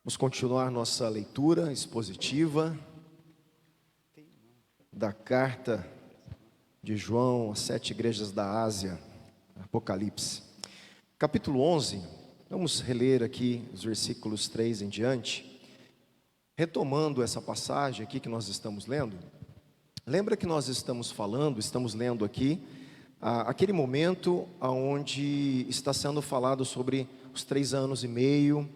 Vamos continuar nossa leitura expositiva da carta de João às 7 igrejas da Ásia, Apocalipse. Capítulo 11, vamos reler aqui os versículos 3 em diante. Retomando essa passagem aqui que nós estamos lendo, lembra que nós estamos lendo aqui aquele momento onde está sendo falado sobre os 3 anos e meio,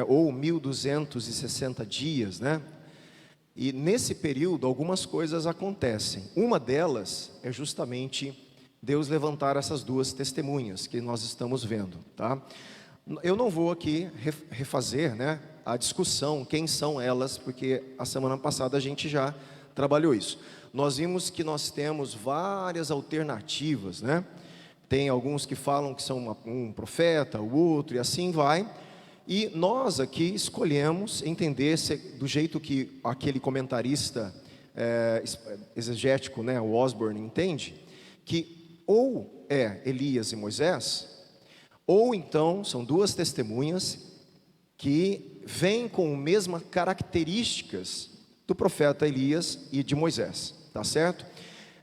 ou 1260 dias, né? E nesse período algumas coisas acontecem. Uma delas é justamente Deus levantar essas duas testemunhas que nós estamos vendo, tá? Eu não vou aqui refazer, né, a discussão, quem são elas, porque a semana passada a gente já trabalhou isso. Nós vimos que nós temos várias alternativas, né? Tem alguns que falam que são um profeta, o outro, e assim vai. E nós aqui escolhemos entender do jeito que aquele comentarista exegético, né, o Osborne, entende, que ou é Elias e Moisés, ou então são duas testemunhas que vêm com as mesmas características do profeta Elias e de Moisés, tá certo?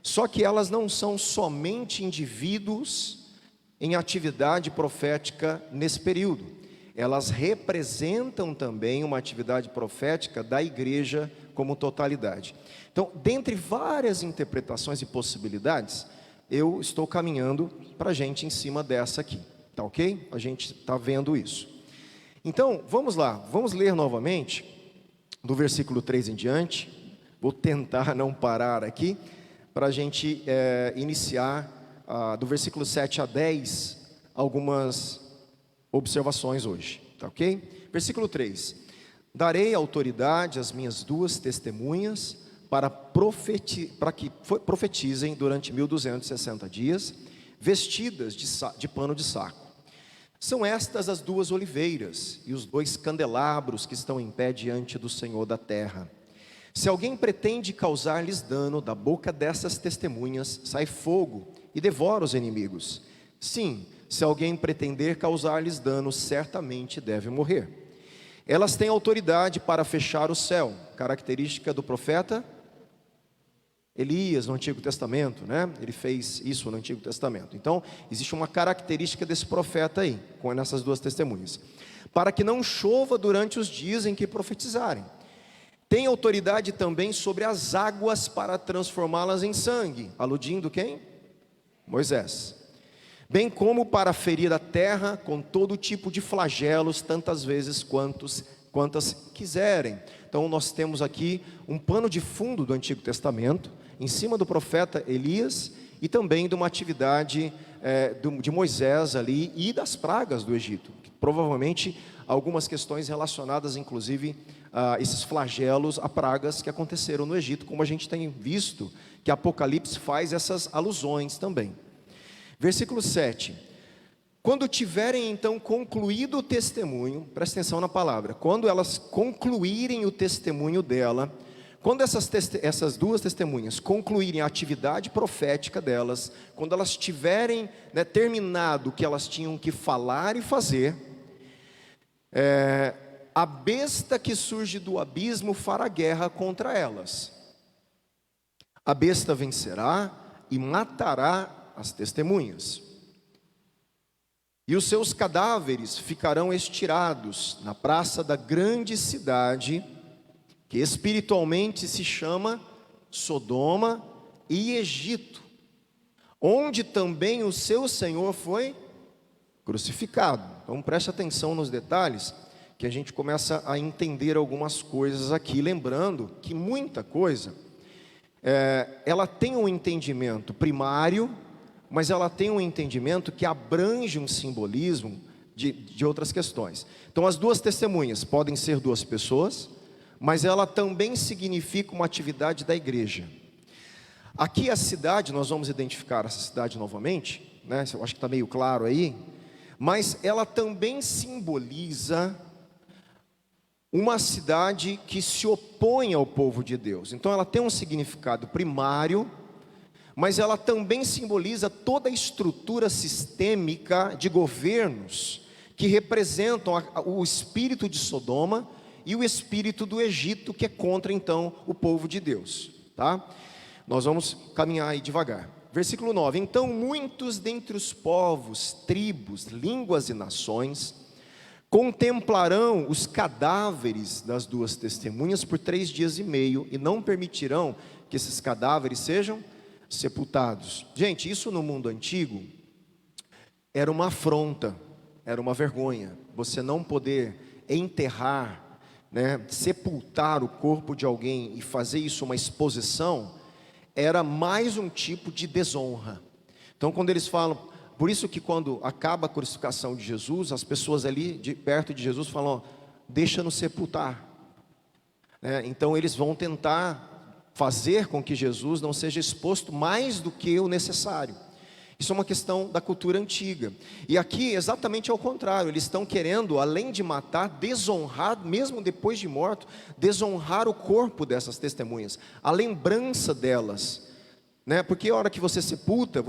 Só que elas não são somente indivíduos em atividade profética nesse período. Elas representam também uma atividade profética da igreja como totalidade. Então, dentre várias interpretações e possibilidades, eu estou caminhando para a gente em cima dessa aqui, tá ok? A gente está vendo isso. Então, vamos lá, vamos ler novamente, do versículo 3 em diante. Vou tentar não parar aqui, para a gente iniciar, do versículo 7 a 10, algumas observações hoje, tá ok? Versículo 3: darei autoridade às minhas duas testemunhas para que profetizem durante 1260 dias, vestidas de pano de saco. São estas as duas oliveiras e os dois candelabros que estão em pé diante do Senhor da terra. Se alguém pretende causar-lhes dano, da boca dessas testemunhas sai fogo e devora os inimigos. Sim, se alguém pretender causar-lhes dano, certamente deve morrer. Elas têm autoridade para fechar o céu, característica do profeta Elias no Antigo Testamento, né? Ele fez isso no Antigo Testamento. Então, existe uma característica desse profeta aí, com essas duas testemunhas. Para que não chova durante os dias em que profetizarem. Tem autoridade também sobre as águas para transformá-las em sangue, aludindo quem? Moisés. Bem como para ferir a terra com todo tipo de flagelos, tantas vezes quantas quiserem. Então nós temos aqui um pano de fundo do Antigo Testamento, em cima do profeta Elias, e também de uma atividade de Moisés ali, e das pragas do Egito, provavelmente algumas questões relacionadas inclusive a esses flagelos, a pragas que aconteceram no Egito, como a gente tem visto que Apocalipse faz essas alusões também. Versículo 7: quando tiverem então concluído o testemunho, presta atenção na palavra, quando elas concluírem o testemunho dela, quando essas duas testemunhas concluírem a atividade profética delas, quando elas tiverem, né, terminado o que elas tinham que falar e fazer, a besta que surge do abismo fará guerra contra elas. A besta vencerá e matará as testemunhas, e os seus cadáveres ficarão estirados na praça da grande cidade, que espiritualmente se chama Sodoma e Egito, onde também o seu Senhor foi crucificado. Então preste atenção nos detalhes, que a gente começa a entender algumas coisas aqui, lembrando que muita coisa, ela tem um entendimento primário, mas ela tem um entendimento que abrange um simbolismo de outras questões. Então as duas testemunhas podem ser duas pessoas, mas ela também significa uma atividade da igreja. Aqui a cidade, nós vamos identificar essa cidade novamente, né? Eu acho que está meio claro aí, mas ela também simboliza uma cidade que se opõe ao povo de Deus. Então ela tem um significado primário, mas ela também simboliza toda a estrutura sistêmica de governos que representam o espírito de Sodoma e o espírito do Egito, que é contra então o povo de Deus, tá? Nós vamos caminhar aí devagar. Versículo 9: então muitos dentre os povos, tribos, línguas e nações contemplarão os cadáveres das duas testemunhas por 3 dias e meio, e não permitirão que esses cadáveres sejam sepultados. Gente, isso no mundo antigo era uma afronta, era uma vergonha, você não poder enterrar, sepultar o corpo de alguém e fazer isso uma exposição, era mais um tipo de desonra. Então quando eles falam, por isso que quando acaba a crucificação de Jesus, as pessoas ali perto de Jesus falam, deixa-nos sepultar, então eles vão tentar fazer com que Jesus não seja exposto mais do que o necessário. Isso é uma questão da cultura antiga. E aqui exatamente ao contrário, eles estão querendo, além de matar, desonrar, mesmo depois de morto, desonrar o corpo dessas testemunhas, a lembrança delas, porque a hora que você sepulta,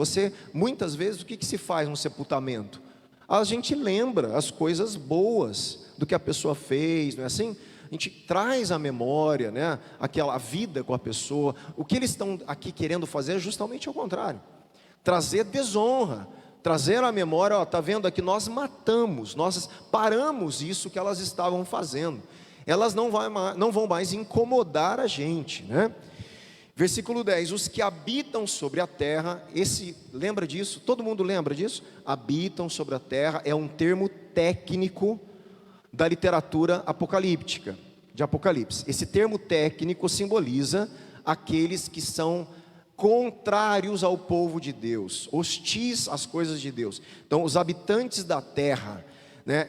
muitas vezes, o que se faz no sepultamento? A gente lembra as coisas boas do que a pessoa fez, não é assim? A gente traz à memória, a vida com a pessoa. O que eles estão aqui querendo fazer é justamente ao contrário, trazer desonra, trazer à memória, está vendo aqui, nós matamos, nós paramos isso que elas estavam fazendo, elas não vão mais incomodar a gente, Versículo 10, os que habitam sobre a terra, lembra disso? Todo mundo lembra disso? Habitam sobre a terra, é um termo técnico da literatura apocalíptica, de Apocalipse. Esse termo técnico simboliza aqueles que são contrários ao povo de Deus, hostis às coisas de Deus. Então os habitantes da terra,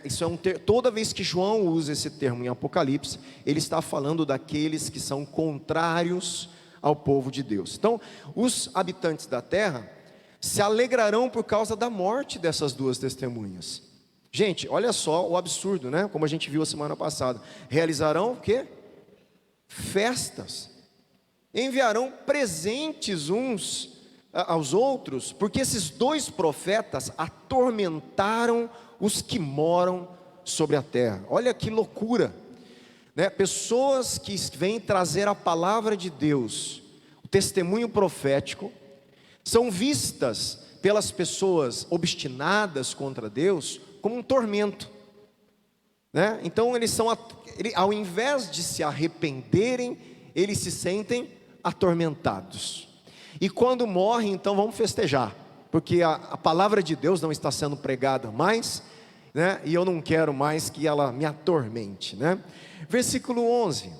isso é toda vez que João usa esse termo em Apocalipse, ele está falando daqueles que são contrários ao povo de Deus. Então os habitantes da terra se alegrarão por causa da morte dessas duas testemunhas. Gente, olha só o absurdo, como a gente viu a semana passada. Realizarão o quê? Festas. Enviarão presentes uns aos outros, porque esses 2 profetas atormentaram os que moram sobre a terra. Olha que loucura, pessoas que vêm trazer a palavra de Deus, o testemunho profético, são vistas pelas pessoas obstinadas contra Deus como um tormento, então eles ao invés de se arrependerem, eles se sentem atormentados, e quando morrem, então vamos festejar, porque a palavra de Deus não está sendo pregada mais, e eu não quero mais que ela me atormente, Versículo 11,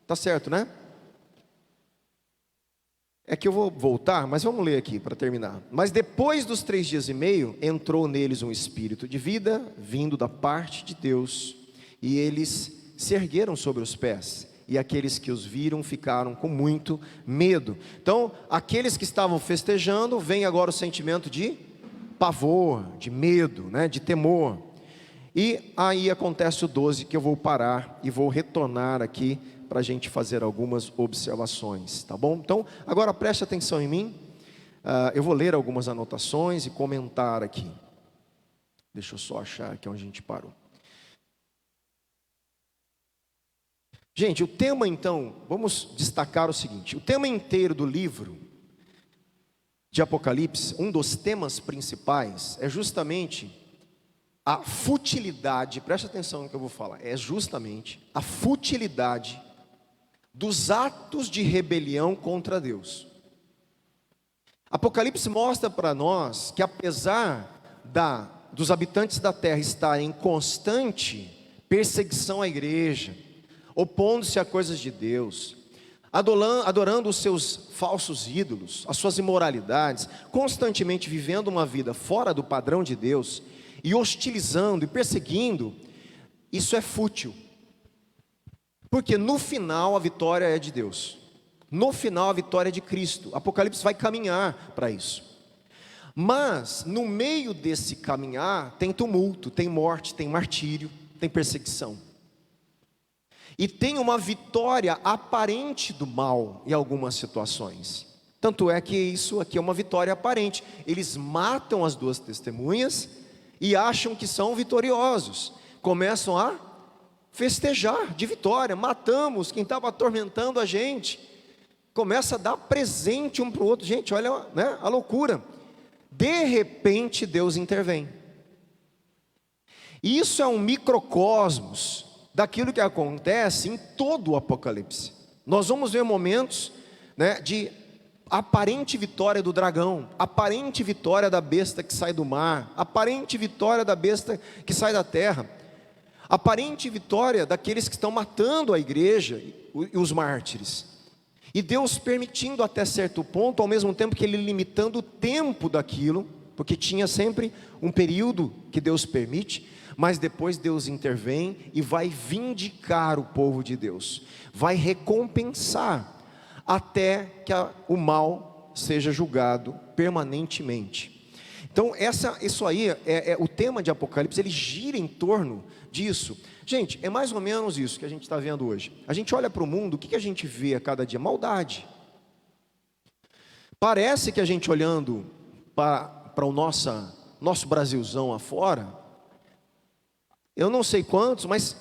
está certo, É que eu vou voltar, mas vamos ler aqui para terminar. Mas depois dos 3 dias e meio, entrou neles um espírito de vida, vindo da parte de Deus, e eles se ergueram sobre os pés, e aqueles que os viram ficaram com muito medo. Então, aqueles que estavam festejando, vem agora o sentimento de pavor, de medo, de temor. E aí acontece o 12, que eu vou parar e vou retornar aqui para a gente fazer algumas observações, tá bom? Então, agora preste atenção em mim, eu vou ler algumas anotações e comentar aqui. Deixa eu só achar aqui onde a gente parou. Gente, o tema então, vamos destacar o seguinte: o tema inteiro do livro de Apocalipse, um dos temas principais, é justamente a futilidade, preste atenção no que eu vou falar, é justamente a futilidade dos atos de rebelião contra Deus. Apocalipse mostra para nós que apesar dos habitantes da terra estarem em constante perseguição à igreja, opondo-se a coisas de Deus, adorando os seus falsos ídolos, as suas imoralidades, constantemente vivendo uma vida fora do padrão de Deus, e hostilizando e perseguindo, isso é fútil, porque no final a vitória é de Deus, no final a vitória é de Cristo. Apocalipse vai caminhar para isso, mas no meio desse caminhar tem tumulto, tem morte, tem martírio, tem perseguição, e tem uma vitória aparente do mal em algumas situações. Tanto é que isso aqui é uma vitória aparente. Eles matam as 2 testemunhas e acham que são vitoriosos. começam a festejar de vitória, matamos quem estava atormentando a gente, começa a dar presente um para o outro. Gente, olha, né, a loucura. De repente Deus intervém. Isso é um microcosmos daquilo que acontece em todo o Apocalipse. Nós vamos ver momentos, né, de aparente vitória do dragão, aparente vitória da besta que sai do mar, aparente vitória da besta que sai da terra, aparente vitória daqueles que estão matando a igreja e os mártires. E Deus permitindo até certo ponto, ao mesmo tempo que Ele limitando o tempo daquilo, porque tinha sempre um período que Deus permite, mas depois Deus intervém e vai vindicar o povo de Deus, vai recompensar, até que o mal seja julgado permanentemente. Então isso aí é o tema de Apocalipse, ele gira em torno disso. Gente, é mais ou menos isso que a gente está vendo hoje. A gente olha para o mundo, o que a gente vê a cada dia? Maldade. Parece que a gente olhando para o nosso Brasilzão afora, eu não sei quantos, mas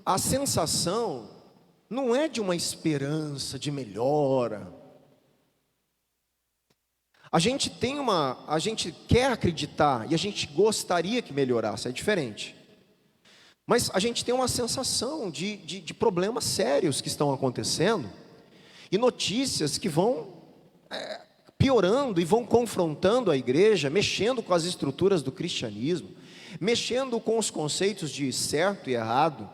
a sensação não é de uma esperança de melhora. A gente quer acreditar e a gente gostaria que melhorasse, é diferente. Mas a gente tem uma sensação de problemas sérios que estão acontecendo e notícias que vão piorando e vão confrontando a igreja, mexendo com as estruturas do cristianismo, mexendo com os conceitos de certo e errado,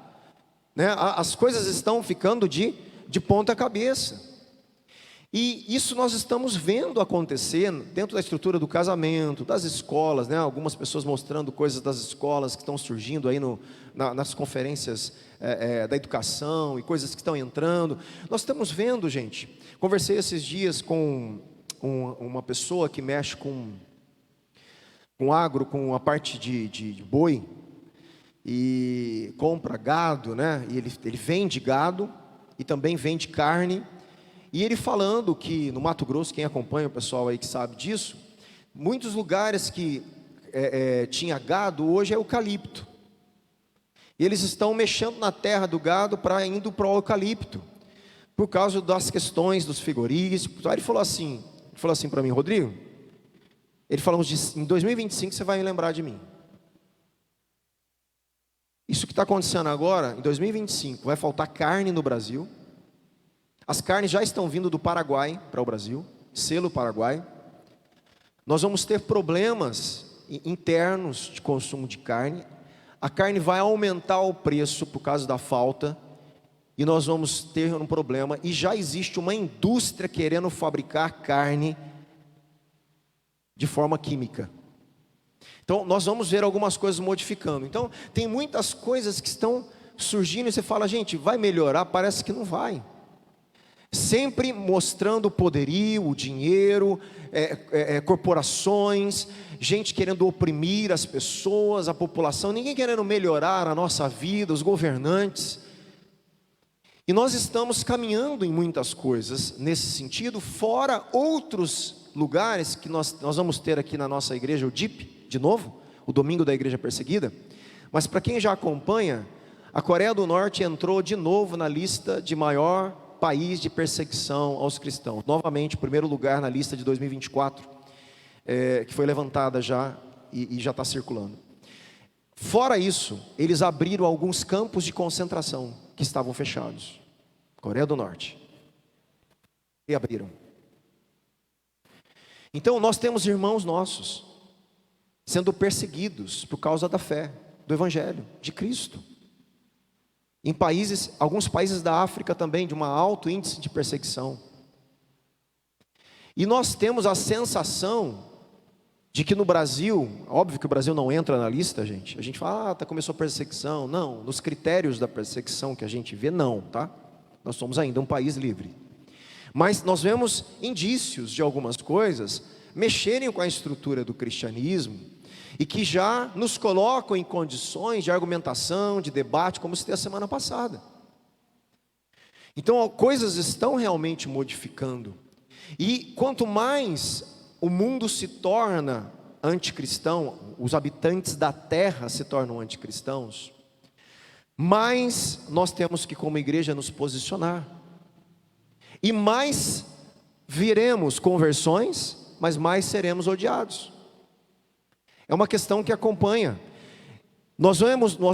né? As coisas estão ficando de ponta cabeça. E isso nós estamos vendo acontecer dentro da estrutura do casamento, das escolas, né? Algumas pessoas mostrando coisas das escolas que estão surgindo aí nas conferências da educação e coisas que estão entrando. Nós estamos vendo, gente, conversei esses dias com uma pessoa que mexe com agro, com a parte de boi, e compra gado, né? E ele vende gado e também vende carne. E ele falando que no Mato Grosso, quem acompanha o pessoal aí que sabe disso, muitos lugares que tinha gado, hoje é eucalipto. E eles estão mexendo na terra do gado indo para o eucalipto, por causa das questões dos frigoríficos. Aí ele falou assim para mim: Rodrigo, ele falou, em 2025 você vai me lembrar de mim. Isso que está acontecendo agora, em 2025, vai faltar carne no Brasil. As carnes já estão vindo do Paraguai para o Brasil, selo Paraguai. Nós vamos ter problemas internos de consumo de carne. A carne vai aumentar o preço por causa da falta. E nós vamos ter um problema. E já existe uma indústria querendo fabricar carne de forma química. Então nós vamos ver algumas coisas modificando. Então tem muitas coisas que estão surgindo e você fala: gente, vai melhorar? Parece que não vai. Sempre mostrando o poderio, o dinheiro, corporações, gente querendo oprimir as pessoas, a população, ninguém querendo melhorar a nossa vida, os governantes. E nós estamos caminhando em muitas coisas nesse sentido, fora outros lugares que nós vamos ter aqui na nossa igreja, o DIP, de novo, o Domingo da Igreja Perseguida. Mas para quem já acompanha, a Coreia do Norte entrou de novo na lista de maior país de perseguição aos cristãos, novamente, primeiro lugar na lista de 2024, que foi levantada já e já está circulando. Fora isso, eles abriram alguns campos de concentração que estavam fechados. Coreia do Norte. E abriram. Então nós temos irmãos nossos sendo perseguidos por causa da fé, do Evangelho, de Cristo. Em alguns países da África também, de um alto índice de perseguição. E nós temos a sensação de que no Brasil, óbvio que o Brasil não entra na lista, gente. A gente fala, começou a perseguição. Não, nos critérios da perseguição que a gente vê, não, tá? Nós somos ainda um país livre. Mas nós vemos indícios de algumas coisas mexerem com a estrutura do cristianismo e que já nos colocam em condições de argumentação, de debate, como citei a semana passada. Então, coisas estão realmente modificando. E quanto mais o mundo se torna anticristão, os habitantes da terra se tornam anticristãos, mais nós temos que, como igreja, nos posicionar, e mais viremos conversões, mas mais seremos odiados. É uma questão que acompanha. Nós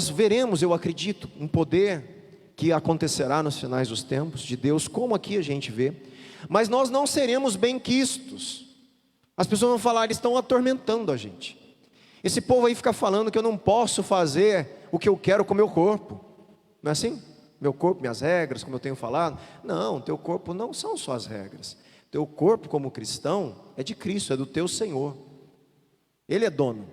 veremos, eu acredito, um poder que acontecerá nos finais dos tempos, de Deus, como aqui a gente vê, mas nós não seremos bem-quistos. As pessoas vão falar, eles estão atormentando a gente. Esse povo aí fica falando que eu não posso fazer o que eu quero com o meu corpo. Não é assim? Meu corpo, minhas regras, como eu tenho falado. Não, teu corpo não são só as regras. Teu corpo como cristão é de Cristo, é do teu Senhor. Ele é dono.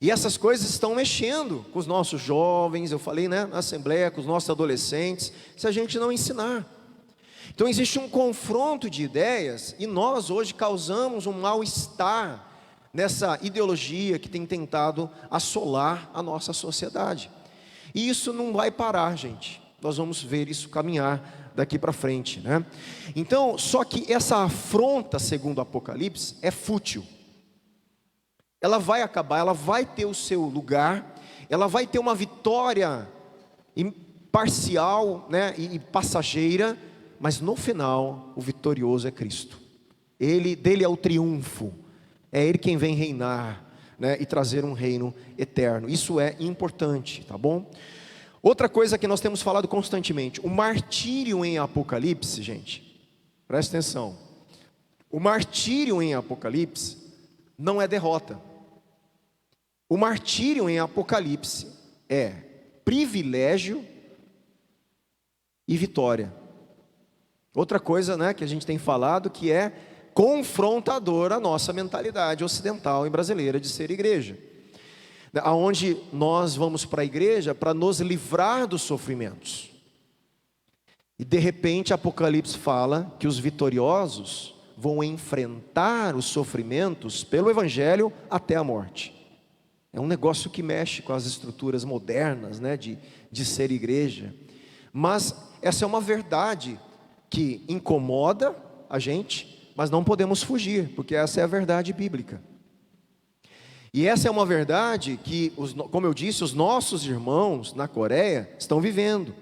E essas coisas estão mexendo com os nossos jovens, eu falei, né, na assembleia, com os nossos adolescentes, se a gente não ensinar. Então existe um confronto de ideias, e nós hoje causamos um mal-estar nessa ideologia que tem tentado assolar a nossa sociedade. E isso não vai parar, gente. Nós vamos ver isso caminhar daqui para frente, né? Então, só que essa afronta, segundo o Apocalipse, é fútil. Ela vai acabar, ela vai ter o seu lugar, ela vai ter uma vitória parcial, né, e passageira, mas no final, o vitorioso é Cristo. Dele é o triunfo, é Ele quem vem reinar, né, e trazer um reino eterno. Isso é importante, tá bom? Outra coisa que nós temos falado constantemente, o martírio em Apocalipse, gente, presta atenção, o martírio em Apocalipse não é derrota. O martírio em Apocalipse é privilégio e vitória. Outra coisa, né, que a gente tem falado, que é confrontador à nossa mentalidade ocidental e brasileira de ser igreja, aonde nós vamos para a igreja para nos livrar dos sofrimentos, e de repente Apocalipse fala que os vitoriosos vão enfrentar os sofrimentos pelo Evangelho até a morte. É um negócio que mexe com as estruturas modernas, né, de ser igreja, mas essa é uma verdade que incomoda a gente, mas não podemos fugir, porque essa é a verdade bíblica. E essa é uma verdade que, como eu disse, os nossos irmãos na Coreia estão vivendo.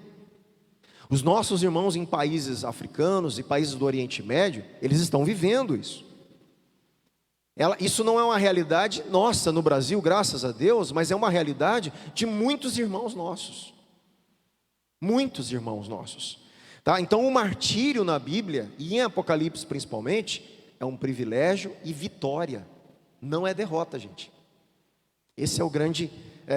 Os nossos irmãos em países africanos e países do Oriente Médio, eles estão vivendo isso. Isso não é uma realidade nossa no Brasil, graças a Deus, mas é uma realidade de muitos irmãos nossos. Muitos irmãos nossos. Tá? Então o martírio na Bíblia, e em Apocalipse principalmente, é um privilégio e vitória. Não é derrota, gente. Esse é o grande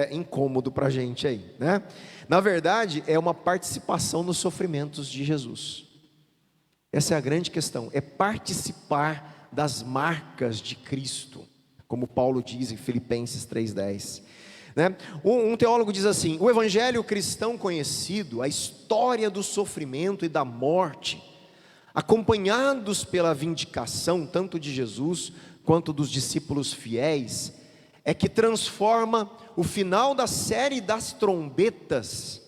incômodo para a gente aí, né? Na verdade, é uma participação nos sofrimentos de Jesus. Essa é a grande questão, é participar das marcas de Cristo, como Paulo diz em Filipenses 3:10, né? Um teólogo diz assim: o evangelho cristão conhecido, a história do sofrimento e da morte, acompanhados pela vindicação tanto de Jesus quanto dos discípulos fiéis, é que transforma o final da série das trombetas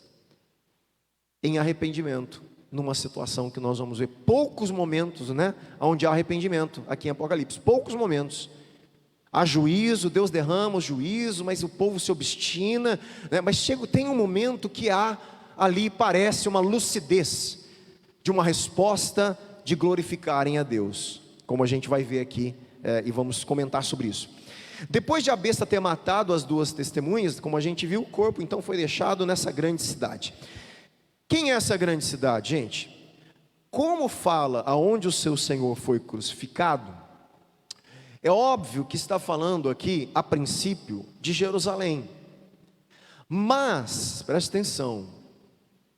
em arrependimento, numa situação que nós vamos ver poucos momentos, né, onde há arrependimento, aqui em Apocalipse, poucos momentos. Há juízo, Deus derrama o juízo, mas o povo se obstina, né, mas tem um momento que há ali, parece uma lucidez, de uma resposta de glorificarem a Deus, como a gente vai ver aqui, e vamos comentar sobre isso. Depois de a besta ter matado as duas testemunhas, como a gente viu, o corpo então foi deixado nessa grande cidade. Quem é essa grande cidade, gente? Como fala aonde o seu Senhor foi crucificado, é óbvio que está falando aqui, a princípio, de Jerusalém. Mas, preste atenção,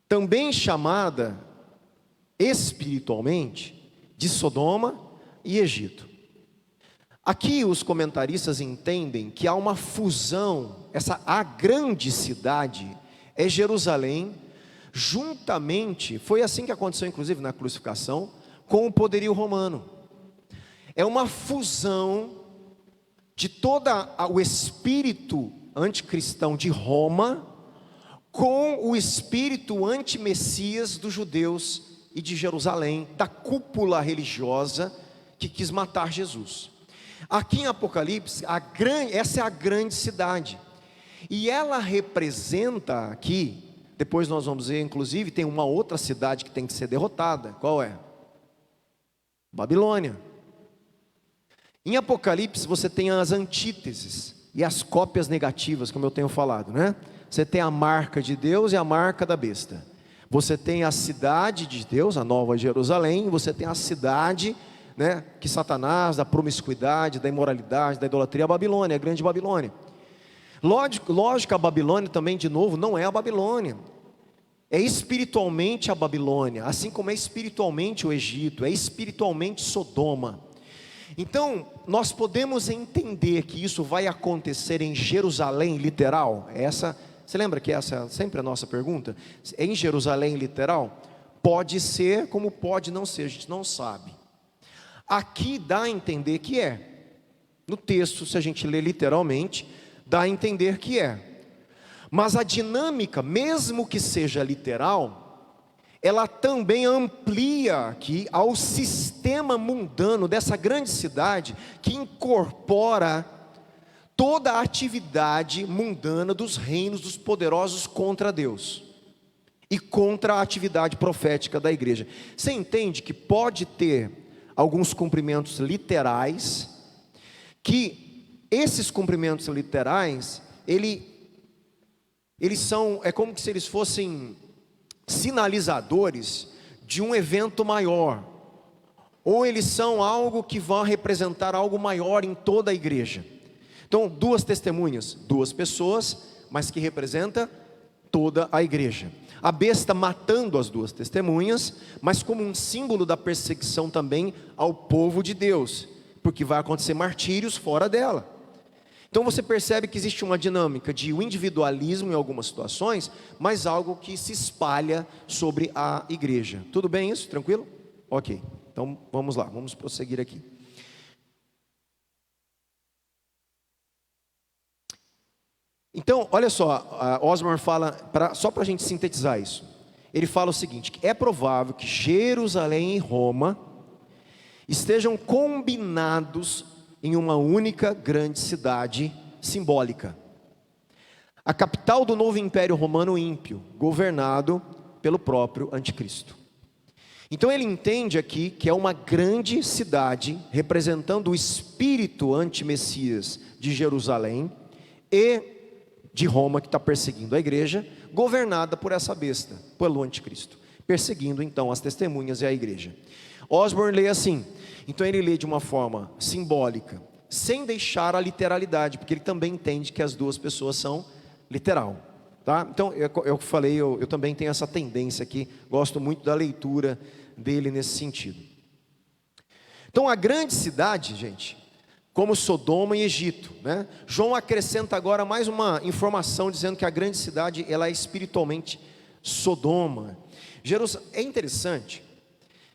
também chamada espiritualmente de Sodoma e Egito. Aqui os comentaristas entendem que há uma fusão, a grande cidade é Jerusalém, juntamente, foi assim que aconteceu inclusive na crucificação, com o poderio romano. É uma fusão de todo o espírito anticristão de Roma com o espírito anti-messias dos judeus e de Jerusalém, da cúpula religiosa que quis matar Jesus. Aqui em Apocalipse, essa é a grande cidade. E ela representa aqui, depois nós vamos ver, inclusive, tem uma outra cidade que tem que ser derrotada. Qual é? Babilônia. Em Apocalipse você tem as antíteses e as cópias negativas, como eu tenho falado, né? Você tem a marca de Deus e a marca da besta. Você tem a cidade de Deus, a Nova Jerusalém. Você tem a cidade, né, que Satanás, da promiscuidade, da imoralidade, da idolatria, a Babilônia, a grande Babilônia. Lógico, a Babilônia também, de novo, não é a Babilônia. É espiritualmente a Babilônia, assim como é espiritualmente o Egito, é espiritualmente Sodoma. Então, nós podemos entender que isso vai acontecer em Jerusalém literal? Você lembra que essa é sempre a nossa pergunta? Em Jerusalém literal? Pode ser, como pode não ser, a gente não sabe. Aqui dá a entender que é. No texto, se a gente ler literalmente, dá a entender que é. Mas a dinâmica, mesmo que seja literal, ela também amplia aqui ao sistema mundano dessa grande cidade, que incorpora toda a atividade mundana dos reinos dos poderosos contra Deus e contra a atividade profética da igreja. Você entende que pode ter alguns cumprimentos literais, que esses cumprimentos literais, eles são, é como se eles fossem sinalizadores de um evento maior, ou eles são algo que vão representar algo maior em toda a igreja. Então, duas testemunhas, duas pessoas, mas que representa toda a igreja. A besta matando as duas testemunhas, mas como um símbolo da perseguição também ao povo de Deus, porque vai acontecer martírios fora dela. Então você percebe que existe uma dinâmica de individualismo em algumas situações, mas algo que se espalha sobre a igreja. Tudo bem isso? Tranquilo? Ok, então vamos lá, vamos prosseguir aqui. Então, olha só, Osborne fala, só para a gente sintetizar isso. Ele fala o seguinte, que é provável que Jerusalém e Roma estejam combinados em uma única grande cidade simbólica, a capital do novo império romano ímpio, governado pelo próprio anticristo. Então ele entende aqui que é uma grande cidade, representando o espírito anti-messias de Jerusalém e de Roma, que está perseguindo a igreja, governada por essa besta, pelo anticristo, perseguindo então as testemunhas e a igreja. Osborne lê assim, então ele lê de uma forma simbólica, sem deixar a literalidade, porque ele também entende que as duas pessoas são literal, tá? Então eu falei, eu também tenho essa tendência aqui, gosto muito da leitura dele nesse sentido. Então a grande cidade, gente, como Sodoma e Egito, né? João acrescenta agora mais uma informação, dizendo que a grande cidade, ela é espiritualmente Sodoma. É interessante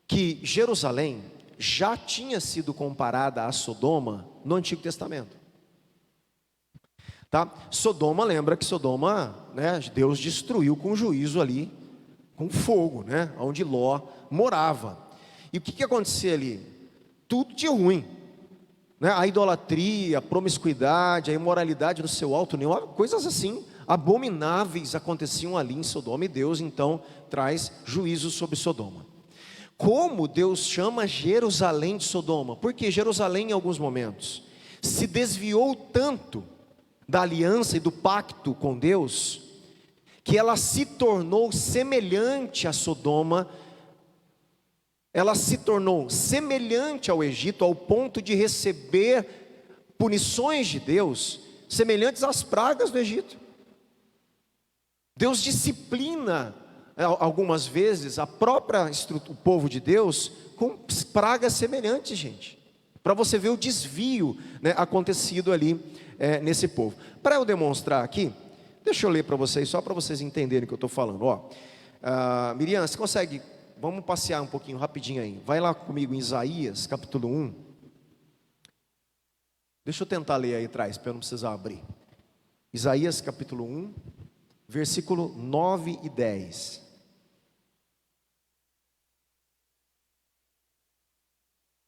que Jerusalém já tinha sido comparada a Sodoma no Antigo Testamento, tá? Sodoma, lembra que Sodoma, né, Deus destruiu com juízo ali, com fogo, né, onde Ló morava. E o que acontecia ali? Tudo de ruim, né? A idolatria, a promiscuidade, a imoralidade no seu alto nível, coisas assim abomináveis aconteciam ali em Sodoma, e Deus então traz juízo sobre Sodoma. Como Deus chama Jerusalém de Sodoma? Porque Jerusalém, em alguns momentos, se desviou tanto da aliança e do pacto com Deus, que ela se tornou semelhante a Sodoma, ela se tornou semelhante ao Egito, ao ponto de receber punições de Deus, semelhantes às pragas do Egito. Deus disciplina algumas vezes o povo de Deus com pragas semelhantes, gente, para você ver o desvio, né, acontecido ali nesse povo. Para eu demonstrar aqui, deixa eu ler para vocês, só para vocês entenderem o que eu estou falando. Miriam, você consegue, vamos passear um pouquinho rapidinho aí, vai lá comigo em Isaías capítulo 1, deixa eu tentar ler aí atrás, para eu não precisar abrir. Isaías capítulo 1, versículo 9 e 10.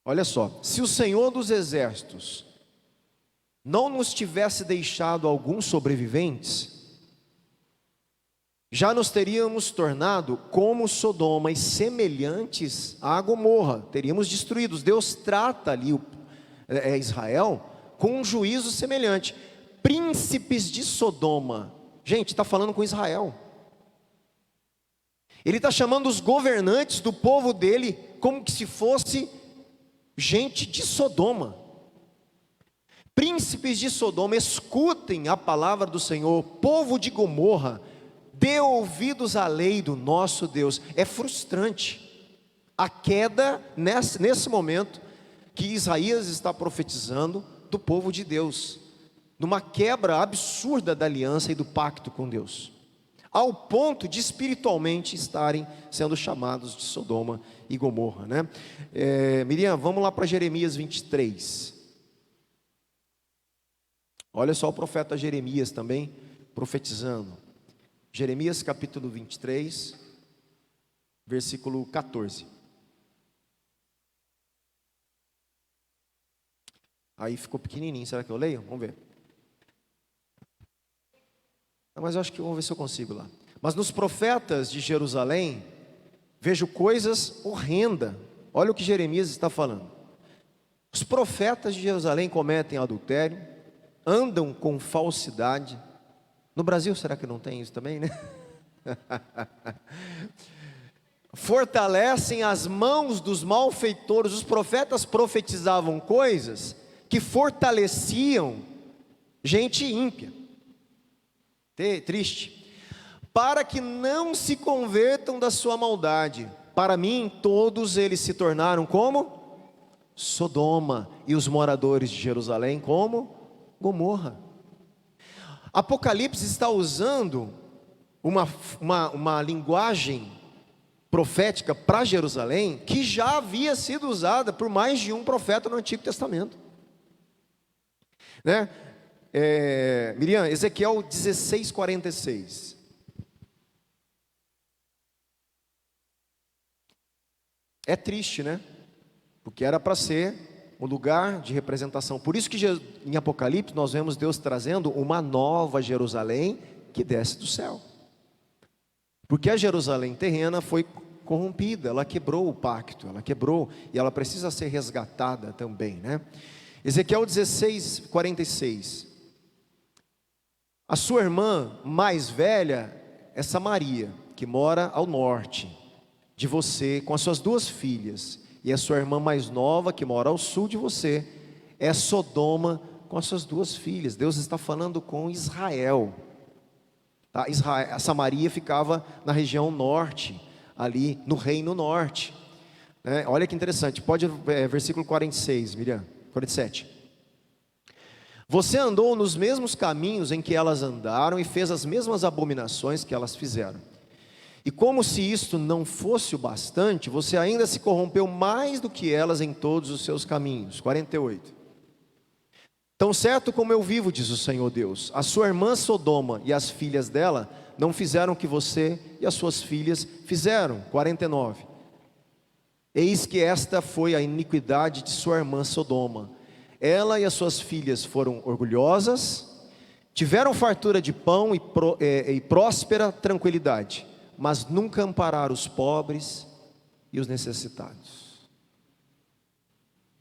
Olha só, se o Senhor dos exércitos não nos tivesse deixado alguns sobreviventes, já nos teríamos tornado como Sodoma e semelhantes a Gomorra, teríamos destruídos. Deus trata ali Israel com um juízo semelhante. Príncipes de Sodoma, gente, está falando com Israel. Ele está chamando os governantes do povo dele como que se fosse gente de Sodoma. Príncipes de Sodoma, escutem a palavra do Senhor. Povo de Gomorra, dê ouvidos à lei do nosso Deus. É frustrante a queda nesse momento que Isaías está profetizando do povo de Deus, numa quebra absurda da aliança e do pacto com Deus, ao ponto de espiritualmente estarem sendo chamados de Sodoma e Gomorra, né? Miriam, vamos lá para Jeremias 23. Olha só o profeta Jeremias também profetizando. Jeremias capítulo 23, versículo 14. Aí ficou pequenininho, será que eu leio? Vamos ver. Mas eu acho que vamos ver se eu consigo lá. Mas nos profetas de Jerusalém, vejo coisas horrendas. Olha o que Jeremias está falando. Os profetas de Jerusalém cometem adultério, andam com falsidade. No Brasil, será que não tem isso também, né? Fortalecem as mãos dos malfeitores. Os profetas profetizavam coisas que fortaleciam gente ímpia. Triste. Para que não se convertam da sua maldade. Para mim, todos eles se tornaram como Sodoma, e os moradores de Jerusalém como Gomorra. Apocalipse está usando uma linguagem profética para Jerusalém que já havia sido usada por mais de um profeta no Antigo Testamento, né? Miriam, Ezequiel 16:46. É triste, né? Porque era para ser um lugar de representação. Por isso que em Apocalipse nós vemos Deus trazendo uma nova Jerusalém que desce do céu. Porque a Jerusalém terrena foi corrompida, ela quebrou o pacto, ela quebrou e ela precisa ser resgatada também, né? Ezequiel 16:46. A sua irmã mais velha é Samaria, que mora ao norte de você, com as suas 2 filhas. E a sua irmã mais nova, que mora ao sul de você, é Sodoma, com as suas 2 filhas. Deus está falando com Israel. Tá? A Samaria ficava na região norte, ali no reino norte. Olha que interessante, pode, versículo 46, Miriam, 47. Você andou nos mesmos caminhos em que elas andaram e fez as mesmas abominações que elas fizeram. E como se isto não fosse o bastante, você ainda se corrompeu mais do que elas em todos os seus caminhos. 48. Tão certo como eu vivo, diz o Senhor Deus, a sua irmã Sodoma e as filhas dela não fizeram o que você e as suas filhas fizeram. 49. Eis que esta foi a iniquidade de sua irmã Sodoma. Ela e as suas filhas foram orgulhosas, tiveram fartura de pão e próspera tranquilidade, mas nunca ampararam os pobres e os necessitados.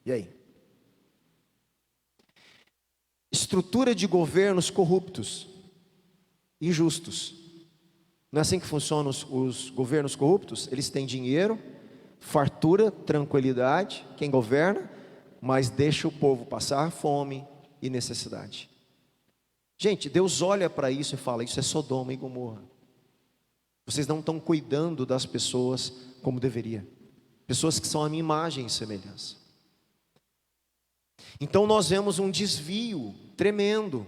E aí? Estrutura de governos corruptos, injustos. Não é assim que funcionam os governos corruptos? Eles têm dinheiro, fartura, tranquilidade, quem governa, mas deixa o povo passar fome e necessidade. Gente, Deus olha para isso e fala, isso é Sodoma e Gomorra. Vocês não estão cuidando das pessoas como deveria. Pessoas que são a minha imagem e semelhança. Então nós vemos um desvio tremendo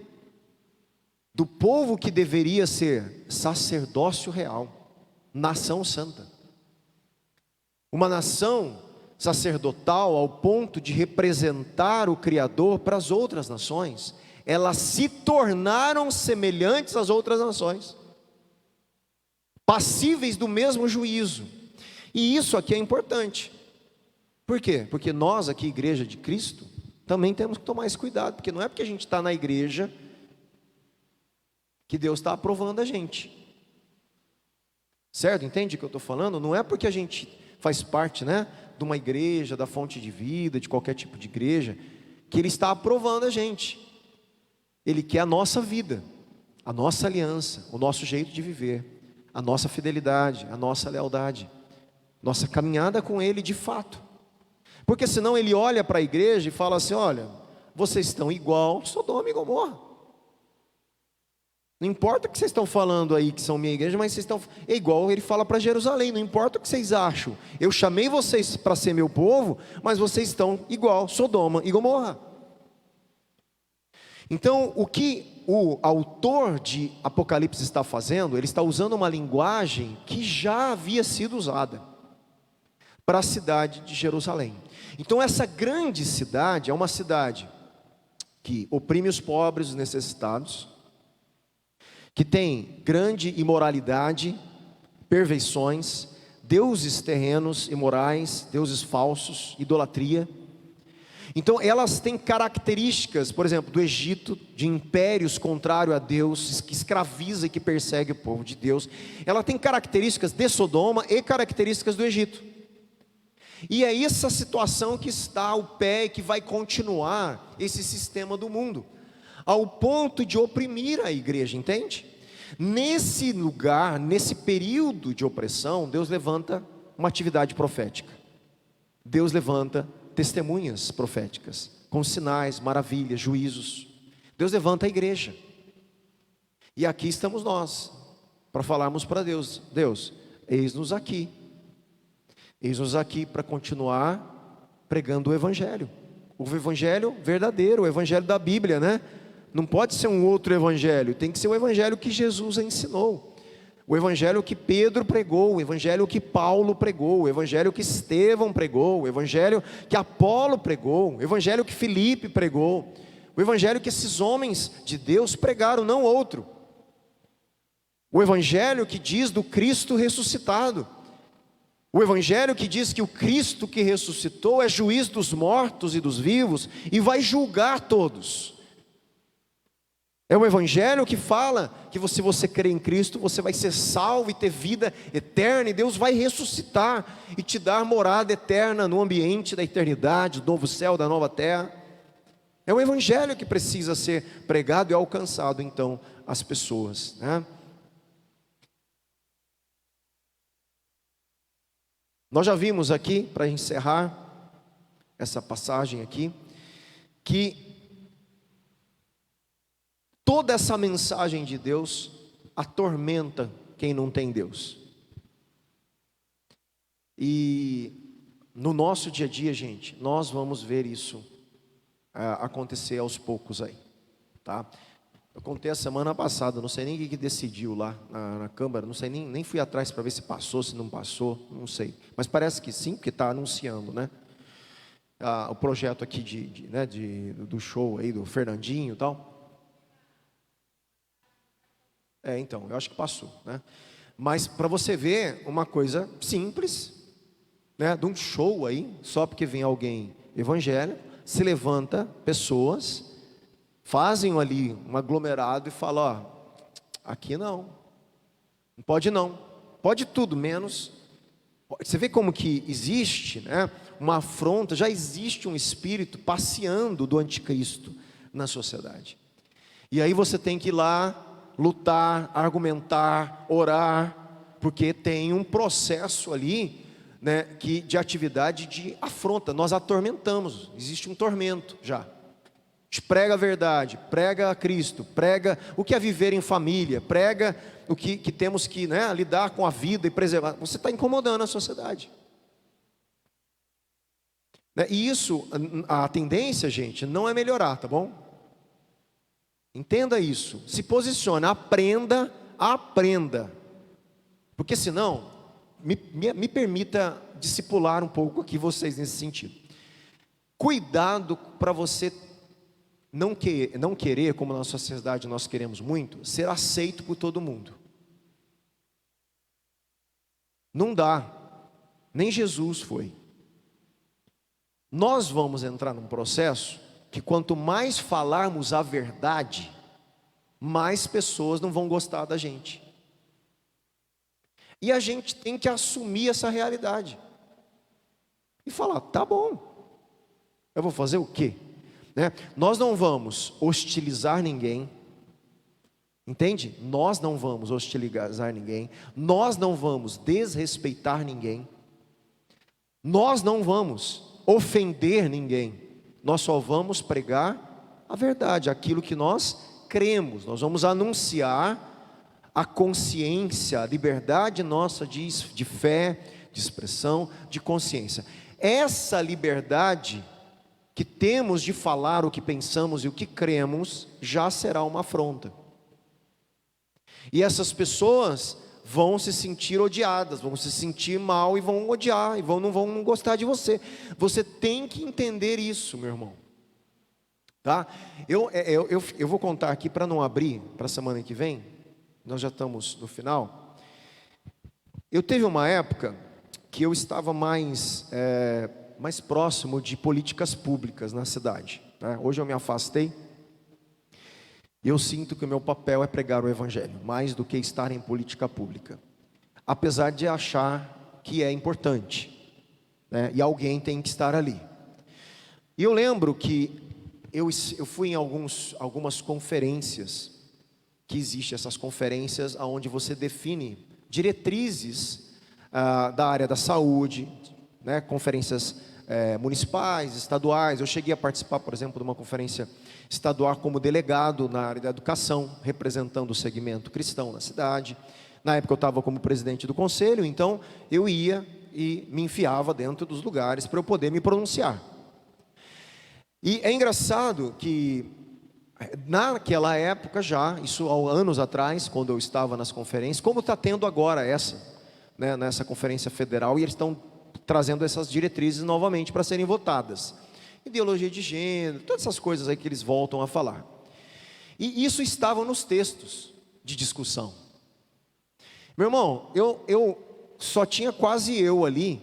do povo que deveria ser sacerdócio real, nação santa. Uma nação sacerdotal ao ponto de representar o Criador para as outras nações. Elas se tornaram semelhantes às outras nações, passíveis do mesmo juízo. E isso aqui é importante. Por quê? Porque nós aqui, Igreja de Cristo, Também temos que tomar esse cuidado, porque não é porque a gente está na igreja que Deus está aprovando a gente. Certo? Entende o que eu estou falando? Não é porque a gente faz parte, né, de uma igreja, da Fonte de Vida, de qualquer tipo de igreja, que Ele está aprovando a gente. Ele quer a nossa vida, a nossa aliança, o nosso jeito de viver, a nossa fidelidade, a nossa lealdade, nossa caminhada com Ele de fato. Porque senão Ele olha para a igreja e fala assim: olha, vocês estão igual Sodoma e Gomorra. Não importa o que vocês estão falando aí que são minha igreja, mas vocês estão... É igual Ele fala para Jerusalém: não importa o que vocês acham, eu chamei vocês para ser meu povo, mas vocês estão igual Sodoma e Gomorra. Então, o que o autor de Apocalipse está fazendo, ele está usando uma linguagem que já havia sido usada para a cidade de Jerusalém. Então, essa grande cidade é uma cidade que oprime os pobres, os necessitados, que tem grande imoralidade, perversões, deuses terrenos imorais, deuses falsos, idolatria. Então elas têm características, por exemplo, do Egito, de impérios contrários a Deus, que escraviza e que persegue o povo de Deus. Ela tem características de Sodoma e características do Egito. E é essa situação que está ao pé e que vai continuar esse sistema do mundo, ao ponto de oprimir a igreja, entende? Nesse lugar, nesse período de opressão, Deus levanta uma atividade profética. Deus levanta testemunhas proféticas, com sinais, maravilhas, juízos. Deus levanta a igreja. E aqui estamos nós, para falarmos para Deus: Deus, eis-nos aqui. Eis-nos aqui para continuar pregando o Evangelho. O Evangelho verdadeiro, o Evangelho da Bíblia, né? Não pode ser um outro Evangelho, tem que ser o Evangelho que Jesus ensinou. O Evangelho que Pedro pregou, o Evangelho que Paulo pregou, o Evangelho que Estevão pregou, o Evangelho que Apolo pregou, o Evangelho que Filipe pregou, o Evangelho que esses homens de Deus pregaram, não outro. O Evangelho que diz do Cristo ressuscitado. O Evangelho que diz que o Cristo que ressuscitou é juiz dos mortos e dos vivos e vai julgar todos. É o Evangelho que fala que se você crer em Cristo, você vai ser salvo e ter vida eterna, e Deus vai ressuscitar e te dar morada eterna no ambiente da eternidade, do novo céu, da nova terra. É o Evangelho que precisa ser pregado e alcançado então as pessoas, né? Nós já vimos aqui, para encerrar essa passagem aqui, que toda essa mensagem de Deus atormenta quem não tem Deus. E no nosso dia a dia, gente, nós vamos ver isso acontecer aos poucos aí, tá? Eu contei a semana passada, não sei nem o que decidiu lá na Câmara, não sei, nem fui atrás para ver se passou, se não passou, não sei. Mas parece que sim, porque está anunciando, né? O projeto aqui do show aí, do Fernandinho e tal. Então, eu acho que passou, né? Mas para você ver uma coisa simples, né? De um show aí, só porque vem alguém evangélico, se levanta pessoas, fazem ali um aglomerado e falam: ó, aqui não pode não, pode tudo menos. Você vê como que existe, né, uma afronta, já existe um espírito passeando do anticristo na sociedade. E aí você tem que ir lá, lutar, argumentar, orar, porque tem um processo ali, né, de atividade de afronta. Nós atormentamos, existe um tormento já. A gente prega a verdade, prega a Cristo, prega o que é viver em família, prega o que temos que, né, lidar com a vida e preservar. Você está incomodando a sociedade, né? E isso, a tendência, gente, não é melhorar, tá bom? Entenda isso, se posicione, aprenda, porque senão, me permita discipular um pouco aqui vocês nesse sentido. Cuidado para você não querer, como na sociedade nós queremos muito, ser aceito por todo mundo. Não dá, nem Jesus foi. Nós vamos entrar num processo que quanto mais falarmos a verdade, mais pessoas não vão gostar da gente. E a gente tem que assumir essa realidade. E falar, tá bom, eu vou fazer o quê? Né? Nós não vamos hostilizar ninguém. Entende? Nós não vamos hostilizar ninguém. Nós não vamos desrespeitar ninguém. Nós não vamos ofender ninguém. Nós só vamos pregar a verdade, aquilo que nós cremos. Nós vamos anunciar a consciência, a liberdade nossa de fé, de expressão, de consciência. Essa liberdade que temos de falar o que pensamos e o que cremos, já será uma afronta. E essas pessoas vão se sentir odiadas, vão se sentir mal e vão odiar, e não vão gostar de você. Você tem que entender isso, meu irmão. Tá? Eu vou contar aqui, para não abrir para a semana que vem, nós já estamos no final. Eu teve uma época que eu estava mais próximo de políticas públicas na cidade. Né? Hoje eu me afastei. E eu sinto que o meu papel é pregar o Evangelho, mais do que estar em política pública. Apesar de achar que é importante, né? E alguém tem que estar ali. E eu lembro que eu fui em algumas conferências, que existem essas conferências onde você define diretrizes da área da saúde, né? Conferências municipais, estaduais. Eu cheguei a participar, por exemplo, de uma conferência estadual como delegado na área da educação, representando o segmento cristão na cidade. Na época eu estava como presidente do conselho, então eu ia e me enfiava dentro dos lugares para eu poder me pronunciar. E é engraçado que naquela época já, isso há anos atrás, quando eu estava nas conferências, como está tendo agora né, nessa conferência federal, e eles estão trazendo essas diretrizes novamente para serem votadas. Ideologia de gênero, todas essas coisas aí que eles voltam a falar. E isso estava nos textos de discussão. Meu irmão, eu só tinha quase eu ali,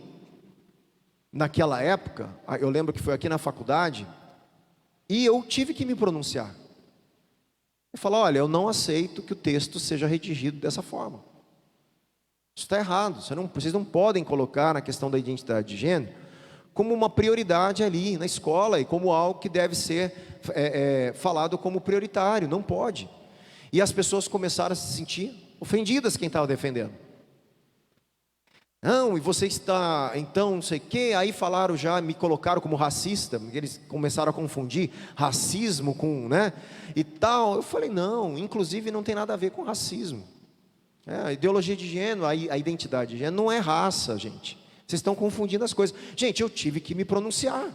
naquela época, eu lembro que foi aqui na faculdade, e eu tive que me pronunciar. Eu falo, olha, eu não aceito que o texto seja redigido dessa forma. Isso está errado, vocês não podem colocar na questão da identidade de gênero como uma prioridade ali na escola e como algo que deve ser falado como prioritário, não pode. E as pessoas começaram a se sentir ofendidas, quem estava defendendo. Não, e você está, então, não sei o quê, aí falaram já, me colocaram como racista, eles começaram a confundir racismo com, né, e tal. Eu falei, não, inclusive não tem nada a ver com racismo. A ideologia de gênero, a identidade de gênero não é raça, gente. Vocês estão confundindo as coisas. Gente, eu tive que me pronunciar.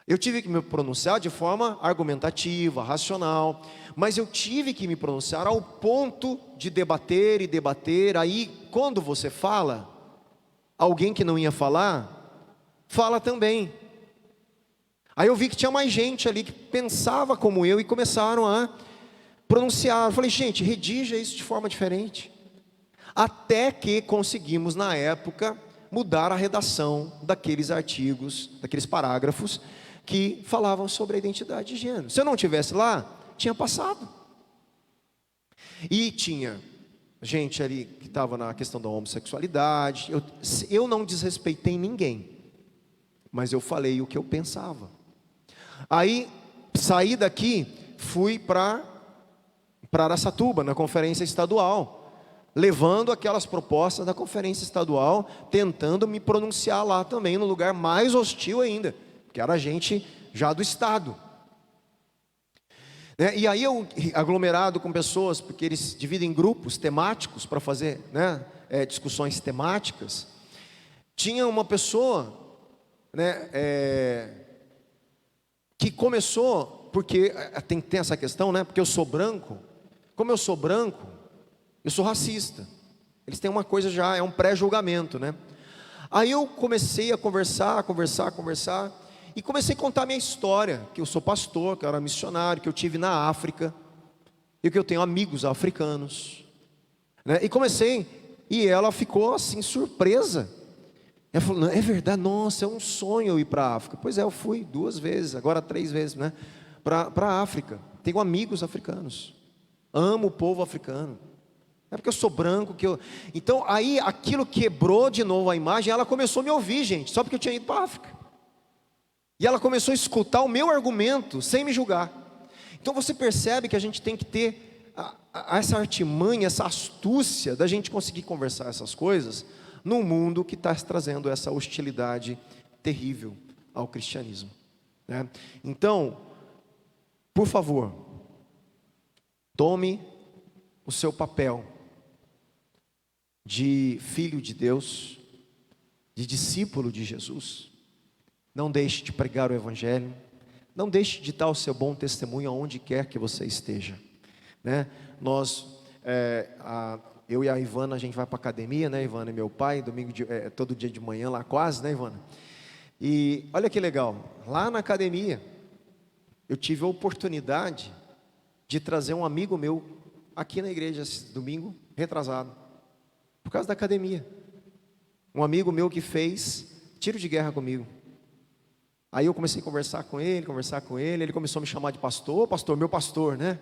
Eu tive que me pronunciar de forma argumentativa, racional. Mas eu tive que me pronunciar ao ponto de debater e debater. Aí, quando você fala, alguém que não ia falar, fala também. Aí eu vi que tinha mais gente ali que pensava como eu e começaram a pronunciar. Eu falei, gente, redija isso de forma diferente. Até que conseguimos, na época, mudar a redação daqueles artigos, daqueles parágrafos que falavam sobre a identidade de gênero. Se eu não tivesse lá, tinha passado. E tinha gente ali que estava na questão da homossexualidade. Eu não desrespeitei ninguém, mas eu falei o que eu pensava. Aí, saí daqui, fui para Araçatuba, na conferência estadual, levando aquelas propostas da conferência estadual, tentando me pronunciar lá também, no lugar mais hostil ainda, que era gente já do estado. E aí eu, aglomerado com pessoas, porque eles dividem grupos temáticos para fazer, né, discussões temáticas, tinha uma pessoa, né, que começou, porque tem essa questão, né, porque eu sou branco, como eu sou branco, eu sou racista. Eles têm uma coisa já, é um pré-julgamento, né? Aí eu comecei a conversar, e comecei a contar a minha história, que eu sou pastor, que eu era missionário, que eu tive na África, e que eu tenho amigos africanos, né? E ela ficou assim, surpresa. Ela falou, não, é verdade, nossa, é um sonho eu ir para a África. Pois é, eu fui 2 vezes, agora 3 vezes, né? Para a África. Tenho amigos africanos. Amo o povo africano. É porque eu sou branco que eu... Então aí aquilo quebrou de novo a imagem. Ela começou a me ouvir, gente, só porque eu tinha ido para a África. E ela começou a escutar o meu argumento sem me julgar. Então você percebe que a gente tem que ter essa artimanha, essa astúcia da gente conseguir conversar essas coisas num mundo que está trazendo essa hostilidade terrível ao cristianismo, né? Então, por favor, tome o seu papel de filho de Deus, de discípulo de Jesus. Não deixe de pregar o Evangelho. Não deixe de dar o seu bom testemunho aonde quer que você esteja, né? Eu e a Ivana, a gente vai para a academia, né? Ivana é meu pai, todo dia de manhã lá quase, né, Ivana? E olha que legal, lá na academia, eu tive a oportunidade de trazer um amigo meu aqui na igreja esse domingo, retrasado, por causa da academia. Um amigo meu que fez tiro de guerra comigo. Aí eu comecei a conversar com ele, ele começou a me chamar de pastor, meu pastor, né?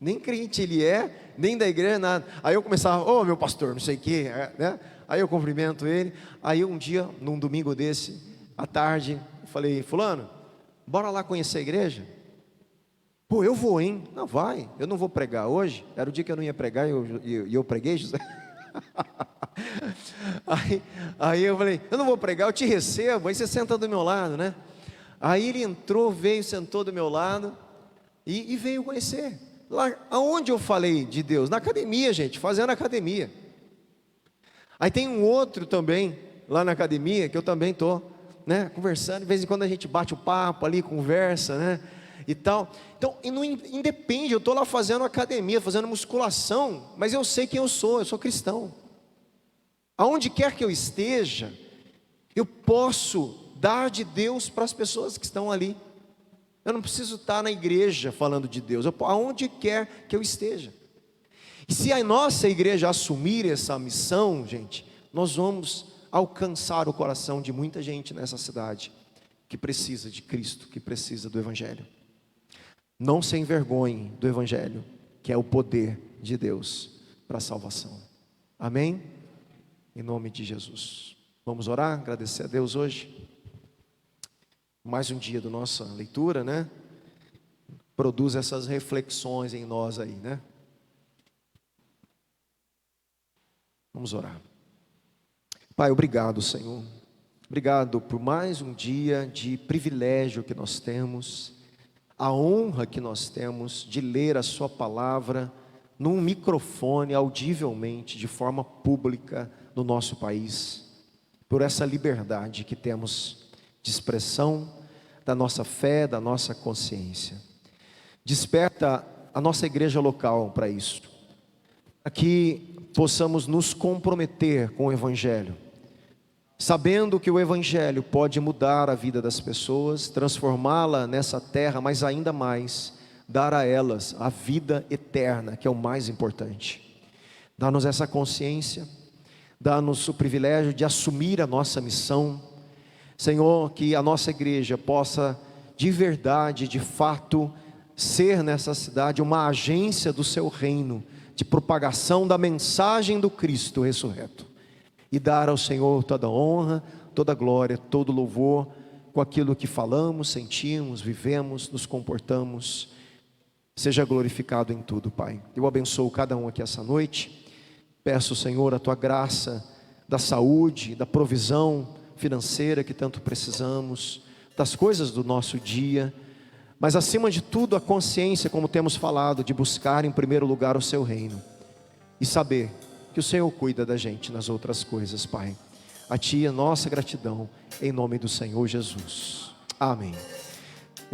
Nem crente ele é, nem da igreja, nada. Aí eu começava, meu pastor, não sei o quê, né? Aí eu cumprimento ele. Aí um dia, num domingo desse, à tarde, eu falei, fulano, bora lá conhecer a igreja? Pô, eu vou, hein? Não, vai, eu não vou pregar hoje. Era o dia que eu não ia pregar e eu preguei, José. Aí eu falei, eu não vou pregar, eu te recebo, aí você senta do meu lado, né? Aí ele entrou, veio, sentou do meu lado e veio conhecer. Lá, aonde eu falei de Deus? Na academia, gente, fazendo academia. Aí tem um outro também, lá na academia, que eu também estou, né, conversando, de vez em quando a gente bate o papo ali, conversa, né, e tal. Então, não independe, eu estou lá fazendo academia, fazendo musculação, mas eu sei quem eu sou cristão. Aonde quer que eu esteja, eu posso dar de Deus para as pessoas que estão ali. Eu não preciso estar na igreja falando de Deus, aonde quer que eu esteja. E se a nossa igreja assumir essa missão, gente, nós vamos alcançar o coração de muita gente nessa cidade, que precisa de Cristo, que precisa do Evangelho. Não se envergonhe do Evangelho, que é o poder de Deus para a salvação. Amém? Em nome de Jesus. Vamos orar, agradecer a Deus hoje. Mais um dia da nossa leitura, né? Produz essas reflexões em nós aí, né? Vamos orar. Pai, obrigado, Senhor. Obrigado por mais um dia de privilégio que nós temos, a honra que nós temos de ler a Sua palavra num microfone, audivelmente, de forma pública no nosso país, por essa liberdade que temos de expressão da nossa fé, da nossa consciência. Desperta a nossa igreja local para isso, para que possamos nos comprometer com o Evangelho, sabendo que o Evangelho pode mudar a vida das pessoas, transformá-la nessa terra, mas ainda mais, dar a elas a vida eterna, que é o mais importante. Dá-nos essa consciência, dá-nos o privilégio de assumir a nossa missão. Senhor, que a nossa igreja possa de verdade, de fato, ser nessa cidade uma agência do Seu reino, de propagação da mensagem do Cristo ressurreto, e dar ao Senhor toda honra, toda glória, todo louvor, com aquilo que falamos, sentimos, vivemos, nos comportamos. Seja glorificado em tudo, Pai. Eu abençoo cada um aqui essa noite. Peço, Senhor, a Tua graça da saúde, da provisão financeira que tanto precisamos, das coisas do nosso dia, mas acima de tudo a consciência, como temos falado, de buscar em primeiro lugar o Seu reino e saber que o Senhor cuida da gente nas outras coisas, Pai. A Ti a nossa gratidão, em nome do Senhor Jesus. Amém.